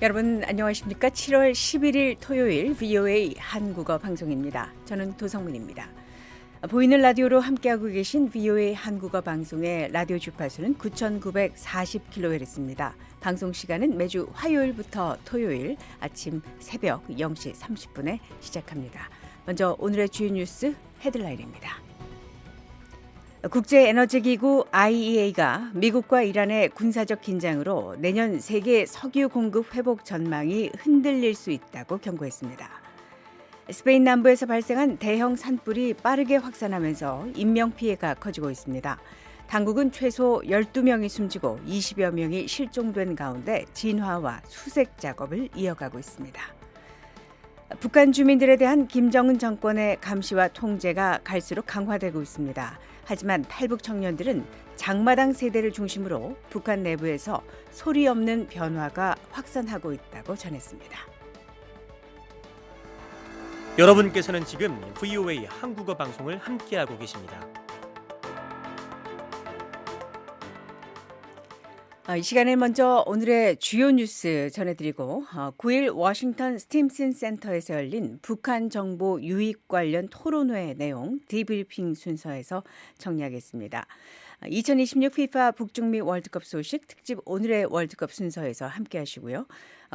여러분 안녕하십니까? 7월 11일 토요일 VOA 한국어 방송입니다. 저는 도성문입니다. 보이는 라디오로 함께하고 계신 VOA 한국어 방송의 라디오 주파수는 9,940kHz입니다. 방송 시간은 매주 화요일부터 토요일 아침 새벽 0시 30분에 시작합니다. 먼저 오늘의 주요 뉴스 헤드라인입니다. 국제에너지기구 IEA가 미국과 이란의 군사적 긴장으로 내년 세계 석유 공급 회복 전망이 흔들릴 수 있다고 경고했습니다. 스페인 남부에서 발생한 대형 산불이 빠르게 확산하면서 인명피해가 커지고 있습니다. 당국은 최소 12명이 숨지고 20여 명이 실종된 가운데 진화와 수색 작업을 이어가고 있습니다. 북한 주민들에 대한 김정은 정권의 감시와 통제가 갈수록 강화되고 있습니다. 하지만 탈북 청년들은 장마당 세대를 중심으로 북한 내부에서 소리 없는 변화가 확산하고 있다고 전했습니다. 여러분께서는 지금 VOA 한국어 방송을 함께하고 계십니다. 이 시간에 먼저 오늘의 주요 뉴스 전해드리고 9일 워싱턴 스팀슨 센터에서 열린 북한 정보 유입 관련 토론회 내용 디브리핑 순서에서 정리하겠습니다. 2026 FIFA 북중미 월드컵 소식 특집 오늘의 월드컵 순서에서 함께 하시고요.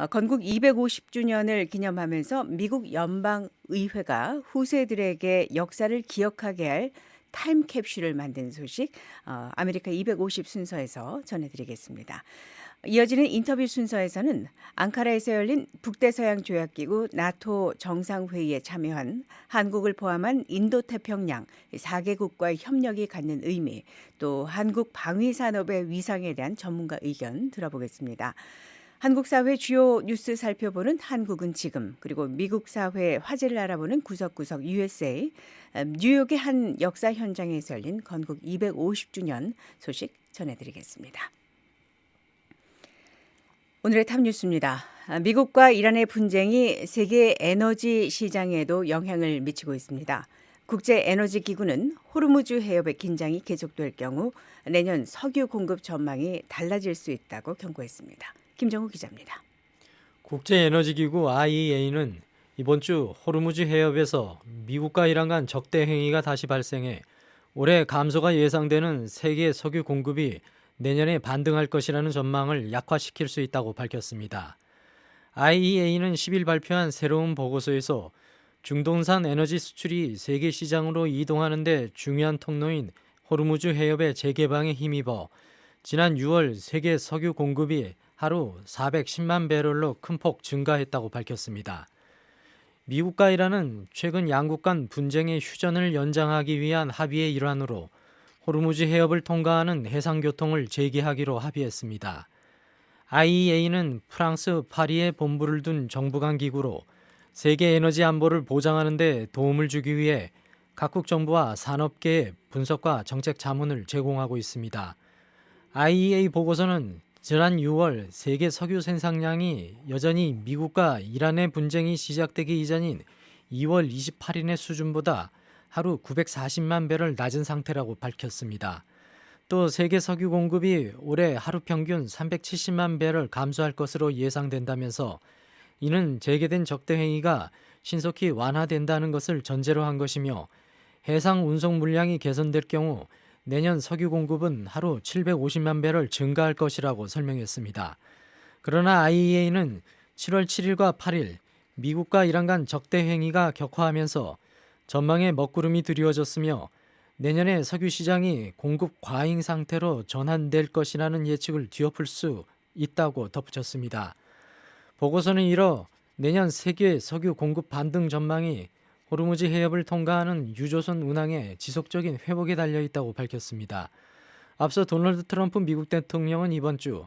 건국 250주년을 기념하면서 미국 연방의회가 후세들에게 역사를 기억하게 할 타임캡슐을 만든 소식 아메리카 250 순서에서 전해드리겠습니다. 이어지는 인터뷰 순서에서는 앙카라에서 열린 북대서양조약기구 나토 정상회의에 참여한 한국을 포함한 인도태평양 4개국과의 협력이 갖는 의미, 또 한국 방위산업의 위상에 대한 전문가 의견 들어보겠습니다. 한국 사회 주요 뉴스 살펴보는 한국은 지금, 그리고 미국 사회 화제를 알아보는 구석구석 USA, 뉴욕의 한 역사 현장에서 열린 건국 250주년 소식 전해드리겠습니다. 오늘의 탑 뉴스입니다. 미국과 이란의 분쟁이 세계 에너지 시장에도 영향을 미치고 있습니다. 국제에너지기구는 호르무즈 해협의 긴장이 계속될 경우 내년 석유 공급 전망이 달라질 수 있다고 경고했습니다. 김정우 기자입니다. 국제에너지기구 IEA는 이번 주 호르무즈 해협에서 미국과 이란 간 적대 행위가 다시 발생해 올해 감소가 예상되는 세계 석유 공급이 내년에 반등할 것이라는 전망을 약화시킬 수 있다고 밝혔습니다. IEA는 10일 발표한 새로운 보고서에서 중동산 에너지 수출이 세계 시장으로 이동하는 데 중요한 통로인 호르무즈 해협의 재개방에 힘입어 지난 6월 세계 석유 공급이 하루 410만 배럴로 큰 폭 증가했다고 밝혔습니다. 미국과 이란은 최근 양국 간 분쟁의 휴전을 연장하기 위한 합의의 일환으로 호르무즈 해협을 통과하는 해상교통을 재개하기로 합의했습니다. IEA는 프랑스 파리에 본부를 둔 정부 간 기구로 세계 에너지 안보를 보장하는 데 도움을 주기 위해 각국 정부와 산업계에 분석과 정책 자문을 제공하고 있습니다. IEA 보고서는 지난 6월 세계 석유 생산량이 여전히 미국과 이란의 분쟁이 시작되기 이전인 2월 28일의 수준보다 하루 940만 배럴 낮은 상태라고 밝혔습니다. 또 세계 석유 공급이 올해 하루 평균 370만 배럴 감소할 것으로 예상된다면서 이는 재개된 적대 행위가 신속히 완화된다는 것을 전제로 한 것이며 해상 운송 물량이 개선될 경우 내년 석유 공급은 하루 750만 배럴 증가할 것이라고 설명했습니다. 그러나 IEA는 7월 7일과 8일 미국과 이란 간 적대 행위가 격화하면서 전망에 먹구름이 드리워졌으며 내년에 석유 시장이 공급 과잉 상태로 전환될 것이라는 예측을 뒤엎을 수 있다고 덧붙였습니다. 보고서는 이어 내년 세계 석유 공급 반등 전망이 호르무즈 해협을 통과하는 유조선 운항의 지속적인 회복에 달려 있다고 밝혔습니다. 앞서 도널드 트럼프 미국 대통령은 이번 주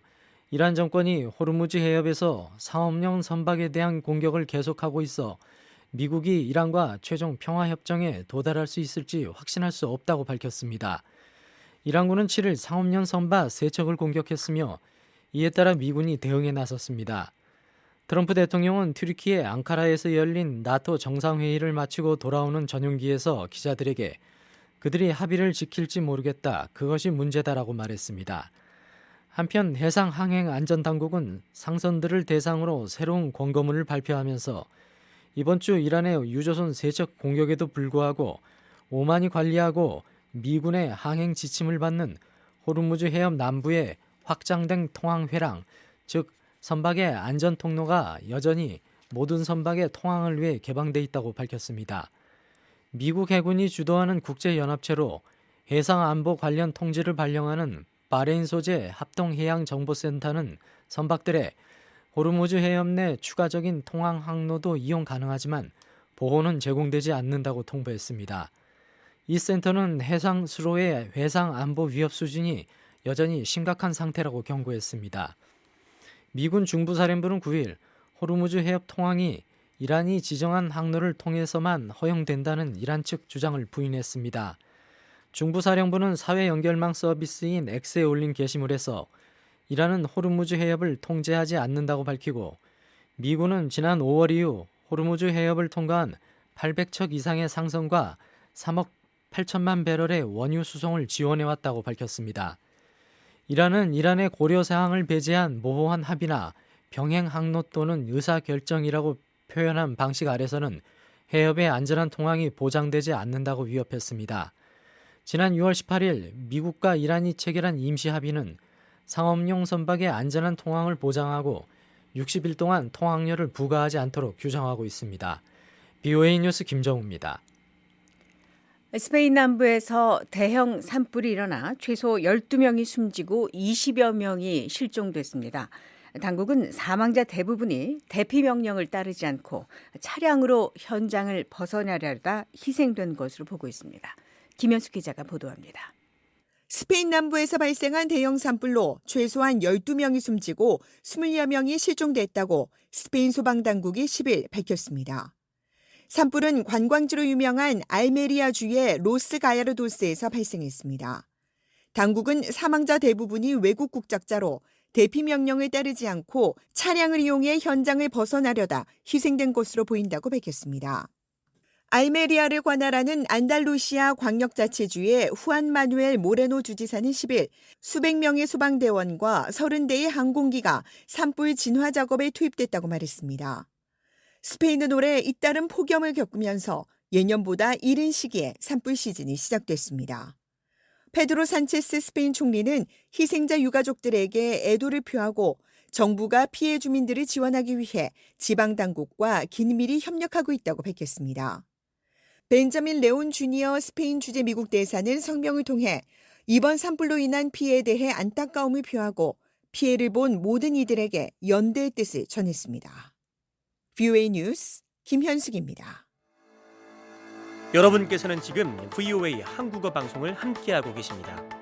이란 정권이 호르무즈 해협에서 상업용 선박에 대한 공격을 계속하고 있어 미국이 이란과 최종 평화협정에 도달할 수 있을지 확신할 수 없다고 밝혔습니다. 이란군은 7일 상업용 선박 3척을 공격했으며 이에 따라 미군이 대응에 나섰습니다. 트럼프 대통령은 튀르키예 앙카라에서 열린 나토 정상회의를 마치고 돌아오는 전용기에서 기자들에게 그들이 합의를 지킬지 모르겠다. 그것이 문제다라고 말했습니다. 한편 해상항행안전당국은 상선들을 대상으로 새로운 권고문을 발표하면서 이번 주 이란의 유조선 세척 공격에도 불구하고 오만이 관리하고 미군의 항행 지침을 받는 호르무즈 해협 남부의 확장된 통항 회랑, 즉 선박의 안전 통로가 여전히 모든 선박의 통항을 위해 개방돼 있다고 밝혔습니다. 미국 해군이 주도하는 국제연합체로 해상안보 관련 통지를 발령하는 바레인 소재 합동해양정보센터는 선박들의 호르무즈 해협 내 추가적인 통항 항로도 이용 가능하지만 보호는 제공되지 않는다고 통보했습니다. 이 센터는 해상 수로의 해상 안보 위협 수준이 여전히 심각한 상태라고 경고했습니다. 미군 중부사령부는 9일 호르무즈 해협 통항이 이란이 지정한 항로를 통해서만 허용된다는 이란 측 주장을 부인했습니다. 중부사령부는 사회 연결망 서비스인 X에 올린 게시물에서 이란은 호르무즈 해협을 통제하지 않는다고 밝히고 미군은 지난 5월 이후 호르무즈 해협을 통과한 800척 이상의 상선과 3억 8천만 배럴의 원유 수송을 지원해왔다고 밝혔습니다. 이란은 이란의 고려사항을 배제한 모호한 합의나 병행 항로 또는 의사결정이라고 표현한 방식 아래서는 해협의 안전한 통항이 보장되지 않는다고 위협했습니다. 지난 6월 18일 미국과 이란이 체결한 임시합의는 상업용 선박의 안전한 통항을 보장하고 60일 동안 통항료를 부과하지 않도록 규정하고 있습니다. BOA 뉴스 김정우입니다. 스페인 남부에서 대형 산불이 일어나 최소 12명이 숨지고 20여 명이 실종됐습니다. 당국은 사망자 대부분이 대피 명령을 따르지 않고 차량으로 현장을 벗어나려다 희생된 것으로 보고 있습니다. 김현숙 기자가 보도합니다. 스페인 남부에서 발생한 대형 산불로 최소한 12명이 숨지고 20여 명이 실종됐다고 스페인 소방당국이 10일 밝혔습니다. 산불은 관광지로 유명한 알메리아주의 로스 가야르도스에서 발생했습니다. 당국은 사망자 대부분이 외국 국적자로 대피 명령을 따르지 않고 차량을 이용해 현장을 벗어나려다 희생된 것으로 보인다고 밝혔습니다. 알메리아를 관할하는 안달루시아 광역자치주의 후안 마누엘 모레노 주지사는 10일 수백 명의 소방대원과 30대의 항공기가 산불 진화 작업에 투입됐다고 말했습니다. 스페인은 올해 잇따른 폭염을 겪으면서 예년보다 이른 시기에 산불 시즌이 시작됐습니다. 페드로 산체스 스페인 총리는 희생자 유가족들에게 애도를 표하고 정부가 피해 주민들을 지원하기 위해 지방당국과 긴밀히 협력하고 있다고 밝혔습니다. 벤자민 레온 주니어 스페인 주재 미국 대사는 성명을 통해 이번 산불로 인한 피해에 대해 안타까움을 표하고 피해를 본 모든 이들에게 연대의 뜻을 전했습니다. BOA 뉴스 김현숙입니다. 여러분께서는 지금 VOA 한국어 방송을 함께하고 계십니다.